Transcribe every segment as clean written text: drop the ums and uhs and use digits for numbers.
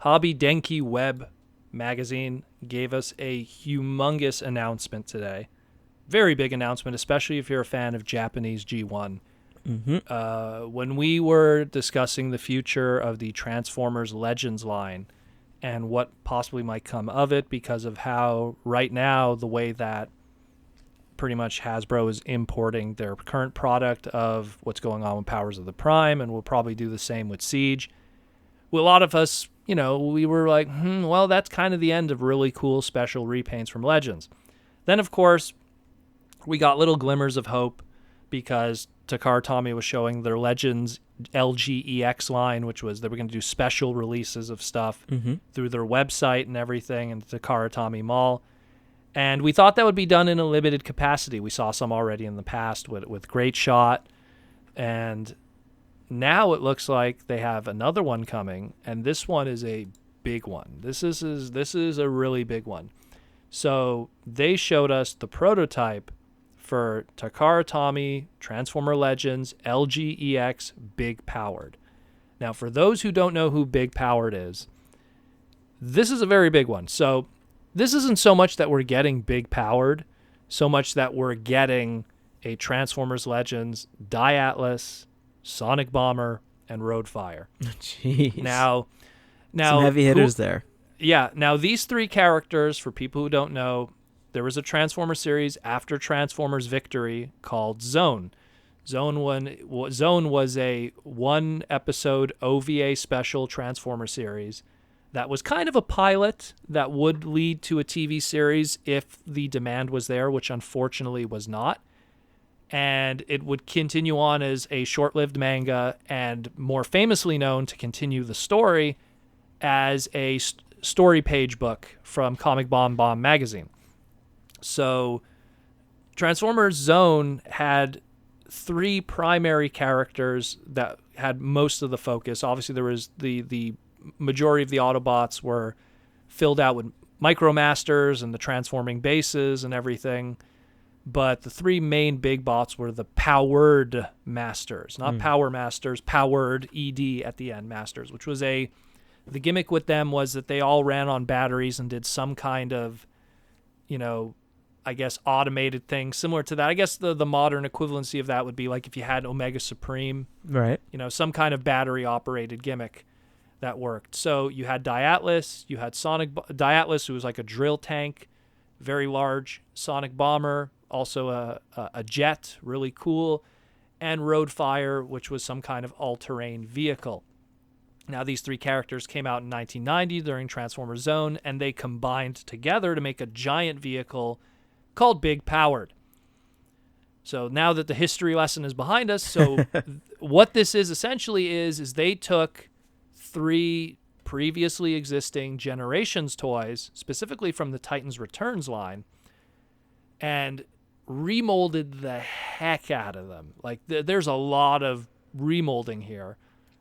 Hobby Denki Web magazine gave us a humongous announcement today. Very big announcement, especially if you're a fan of Japanese G1. When we were discussing the future of the Transformers Legends line and what possibly might come of it because of how right now the way that pretty much Hasbro is importing their current product of what's going on with Powers of the Prime, and we'll probably do the same with Siege. Well, a lot of us, we were like, well, that's kind of the end of really cool special repaints from Legends. Then, of course, we got little glimmers of hope because Takara-Tomy was showing their Legends LGEX line, which was they were going to do special releases of stuff through their website and everything and the Takara-Tomy Mall. And we thought that would be done in a limited capacity. We saw some already in the past with Great Shot. And now it looks like they have another one coming. And this one is a big one. This is a really big one. So they showed us the prototype for Takara-Tomy Transformer Legends LGEX Big Powered. Now, for those who don't know who Big Powered is, this is a very big one. So this isn't so much that we're getting Big Powered, so much that we're getting a Transformers Legends Dai Atlus, Sonic Bomber, and Roadfire. Jeez. Now, some heavy hitters there. Yeah. Now, these three characters, for people who don't know, there was a Transformer series after Transformers Victory called Zone. Zone was a one-episode OVA special Transformer series that was kind of a pilot that would lead to a TV series if the demand was there, which unfortunately was not. And it would continue on as a short-lived manga and more famously known to continue the story as a story page book from Comic Bomb magazine. So Transformers Zone had three primary characters that had most of the focus. Obviously, there was the majority of the Autobots were filled out with Micromasters and the transforming bases and everything. But the three main big bots were the Powered Masters, not Power Masters, Powered ED at the end Masters, which was the gimmick with them was that they all ran on batteries and did some kind of, I guess, automated thing similar to that. I guess the modern equivalency of that would be like if you had Omega Supreme, right? Some kind of battery operated gimmick that worked. So you had Dai Atlus, you had Dai Atlus, who was like a drill tank, very large, Sonic Bomber, also a jet, really cool, and Roadfire, which was some kind of all-terrain vehicle. Now, these three characters came out in 1990 during Transformers Zone, and they combined together to make a giant vehicle called Big Powered. So now that the history lesson is behind us, so what this is essentially is they took three previously existing Generations toys, specifically from the Titans Returns line, and remolded the heck out of them. Like, there's a lot of remolding here.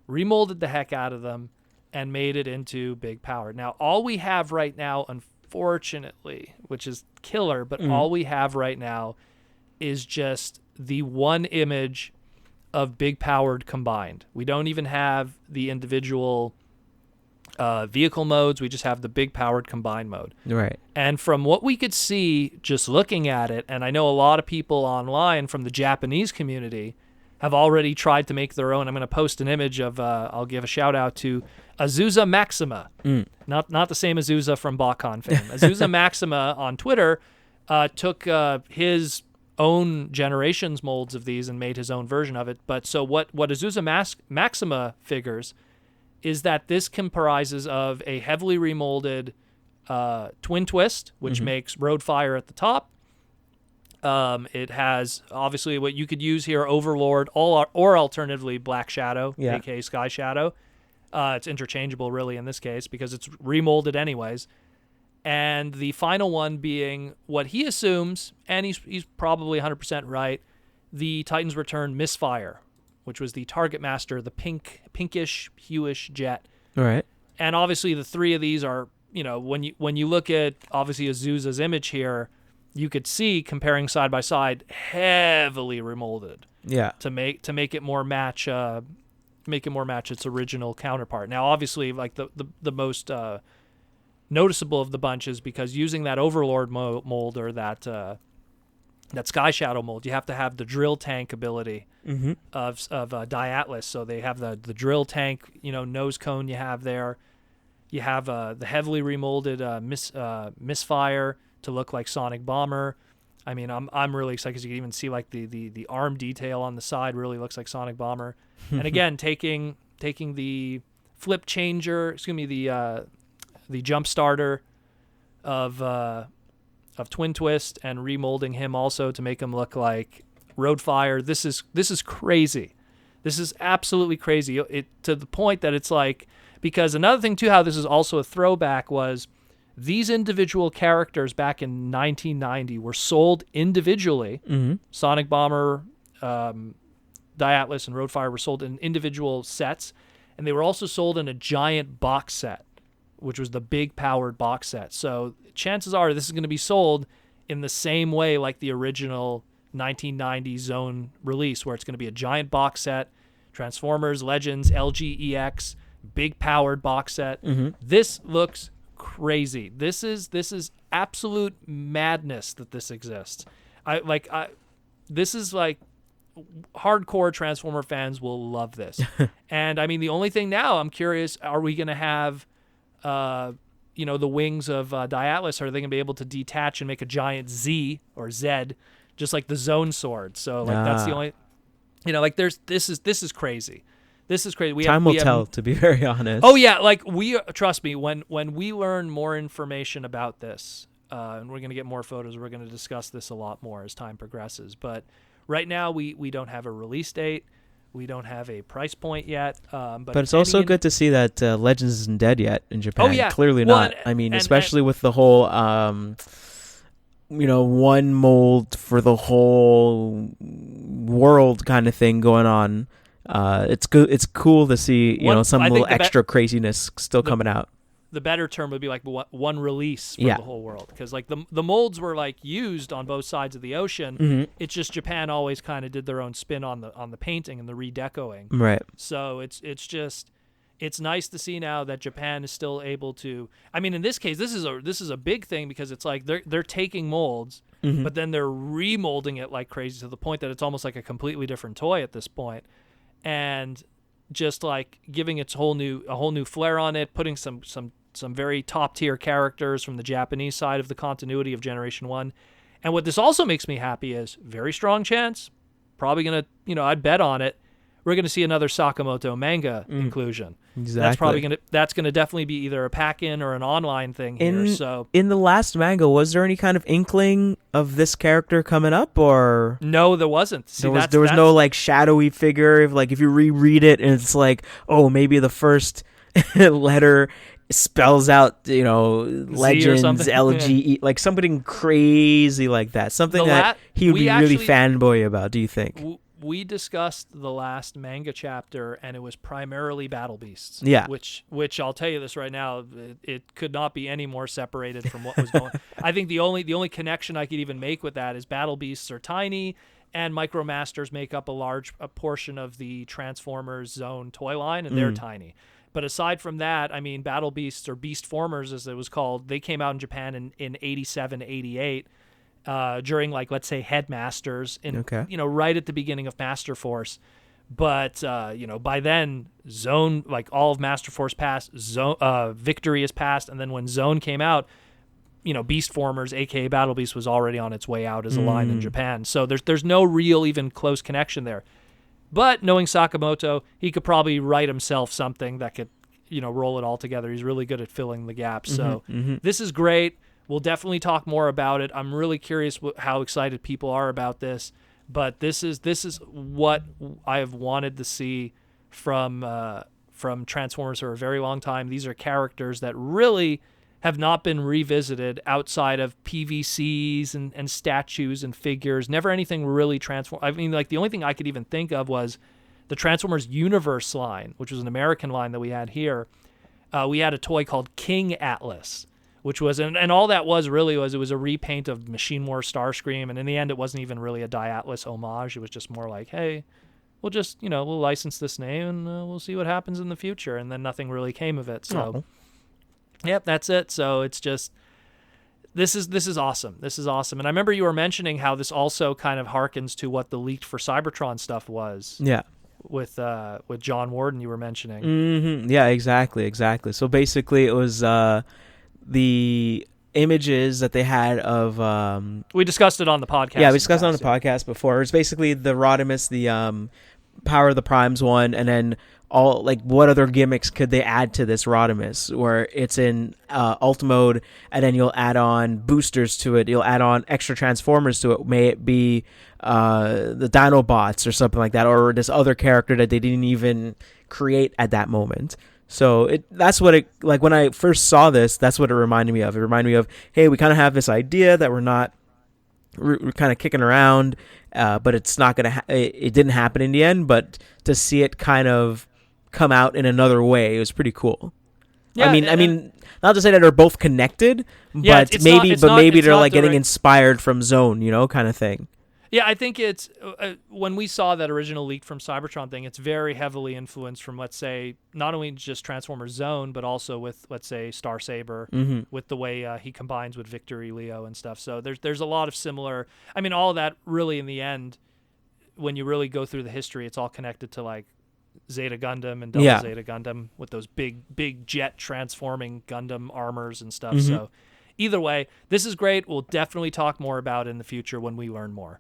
Remolded the heck out of them and made it into Big Power. Now, all we have right now, unfortunately, which is killer, but all we have right now is just the one image of Big Powered combined. We don't even have the individual vehicle modes. We just have the Big Powered combined mode. Right. And from what we could see just looking at it, and I know a lot of people online from the Japanese community have already tried to make their own. I'm going to post an image of, I'll give a shout out to Azusa Maxima. Not the same Azusa from Bakkan fame. Azusa Maxima on Twitter took his own Generations molds of these and made his own version of it. But so what Azusa Maxima figures is that this comprises of a heavily remolded Twin Twist, which makes Roadfire at the top. It has obviously what you could use here, Overlord, or alternatively Black Shadow, aka Sky Shadow. It's interchangeable really in this case because it's remolded anyways. And the final one being what he assumes, and he's probably 100% right, the Titans Return Misfire, which was the Target Master, the pinkish, hueish jet. All right. And obviously the three of these are, when you look at obviously Azusa's image here, you could see comparing side by side, heavily remolded. Yeah. To make it more match it more match its original counterpart. Now, obviously, like the most noticeable of the bunch is because using that Overlord mold or that Sky Shadow mold, you have to have the drill tank ability of Dai Atlus. So they have the drill tank, nose cone you have there. You have the heavily remolded misfire to look like Sonic Bomber. I mean, I'm really excited because you can even see like the arm detail on the side really looks like Sonic Bomber. And again, taking the flip changer, the jump starter of Twin Twist and remolding him also to make him look like Roadfire. This is crazy. This is absolutely crazy. To the point that it's like, because another thing too, how this is also a throwback was these individual characters back in 1990 were sold individually. Sonic Bomber, Dai Atlus, and Roadfire were sold in individual sets, and they were also sold in a giant box set, which was the big powered box set. So chances are this is going to be sold in the same way like the original 1990 Zone release, where it's going to be a giant box set, Transformers, Legends, LGEX, big powered box set. This looks crazy. This is absolute madness that this exists. This is like hardcore Transformer fans will love this. And I mean, the only thing now I'm curious, are we going to have the wings of Dai Atlus? Are they going to be able to detach and make a giant Z or Z, just like the Zone sword? So like that's the only, this is crazy. This is crazy. Time will tell, to be very honest. Oh yeah, like trust me, when we learn more information about this, and we're going to get more photos, we're going to discuss this a lot more as time progresses. But right now we don't have a release date. We don't have a price point yet. But it's also good to see that Legends isn't dead yet in Japan. Oh, yeah. Clearly not. I mean, especially with the whole, one mold for the whole world kind of thing going on. It's good. It's cool to see, some little extra craziness still coming out. The better term would be like one release for the whole world, because like the molds were like used on both sides of the ocean. It's just Japan always kind of did their own spin on the painting and the redecoing. Right. So it's nice to see now that Japan is still able to. I mean, in this case, this is a big thing, because it's like they're taking molds, but then they're remolding it like crazy to the point that it's almost like a completely different toy at this point. And just like giving a whole new flair on it, putting some very top tier characters from the Japanese side of the continuity of Generation 1. And what this also makes me happy is very strong chance, probably gonna, I'd bet on it, we're gonna see another Sakamoto manga inclusion. Exactly. That's gonna definitely be either a pack-in or an online thing here. So in the last manga, was there any kind of inkling of this character coming up, or no? There wasn't. See, there was no like shadowy figure. If you reread it and it's like, oh, maybe the first letter spells out, Legends, LGE, like something crazy like that. Something that he would be really fanboy about, do you think? We discussed the last manga chapter, and it was primarily Battle Beasts. Yeah. Which I'll tell you this right now, it could not be any more separated from what was going. I think the only connection I could even make with that is Battle Beasts are tiny, and Micromasters make up a portion of the Transformers Zone toy line, and they're tiny. But aside from that, I mean, Battle Beasts, or Beast Formers as it was called, they came out in Japan in 87, 88. During, like, let's say Headmasters, right at the beginning of Master Force. But by then, Zone, like all of Master Force passed, Victory is passed, and then when Zone came out, Beast Formers, aka Battle Beast, was already on its way out as a line in Japan. So there's no real even close connection there. But knowing Sakamoto, he could probably write himself something that could, roll it all together. He's really good at filling the gaps. So this is great. We'll definitely talk more about it. I'm really curious how excited people are about this, but this is what I have wanted to see from Transformers for a very long time. These are characters that really have not been revisited outside of PVCs and statues and figures. Never anything really transformed. I mean, like, the only thing I could even think of was the Transformers Universe line, which was an American line that we had here. We had a toy called King Atlas, which was, and all that was it was a repaint of Machine War Starscream, and in the end it wasn't even really a Dai Atlus homage. It was just more like, hey, we'll just, we'll license this name and we'll see what happens in the future. And then nothing really came of it. So, yep, that's it. So it's just, this is awesome. This is awesome. And I remember you were mentioning how this also kind of harkens to what the leaked for Cybertron stuff was. Yeah. With John Warden, you were mentioning. Mm-hmm. Yeah, exactly. So basically, it was the images that they had of. We discussed it on the podcast. Yeah, we discussed it on the podcast before. It's basically the Rodimus, the Power of the Primes one, and then all like what other gimmicks could they add to this Rodimus, where it's in alt mode, and then you'll add on boosters to it. You'll add on extra transformers to it. May it be the Dinobots or something like that, or this other character that they didn't even create at that moment. So that's what it, like when I first saw this, that's what it reminded me of. It reminded me of, hey, we kind of have this idea that we're kind of kicking around, but it's not gonna. It didn't happen in the end. But to see it kind of come out in another way, it was pretty cool. Yeah, I mean, not to say that they're both connected, but maybe they're like getting inspired from Zone, kind of thing. Yeah, I think it's when we saw that original leak from Cybertron thing, it's very heavily influenced from, let's say, not only just Transformers Zone, but also with, let's say, Star Saber, with the way he combines with Victory Leo and stuff. So there's a lot of similar. I mean, all of that really in the end, when you really go through the history, it's all connected to like Zeta Gundam and Double Zeta Gundam with those big jet transforming Gundam armors and stuff. So either way, this is great. We'll definitely talk more about it in the future when we learn more.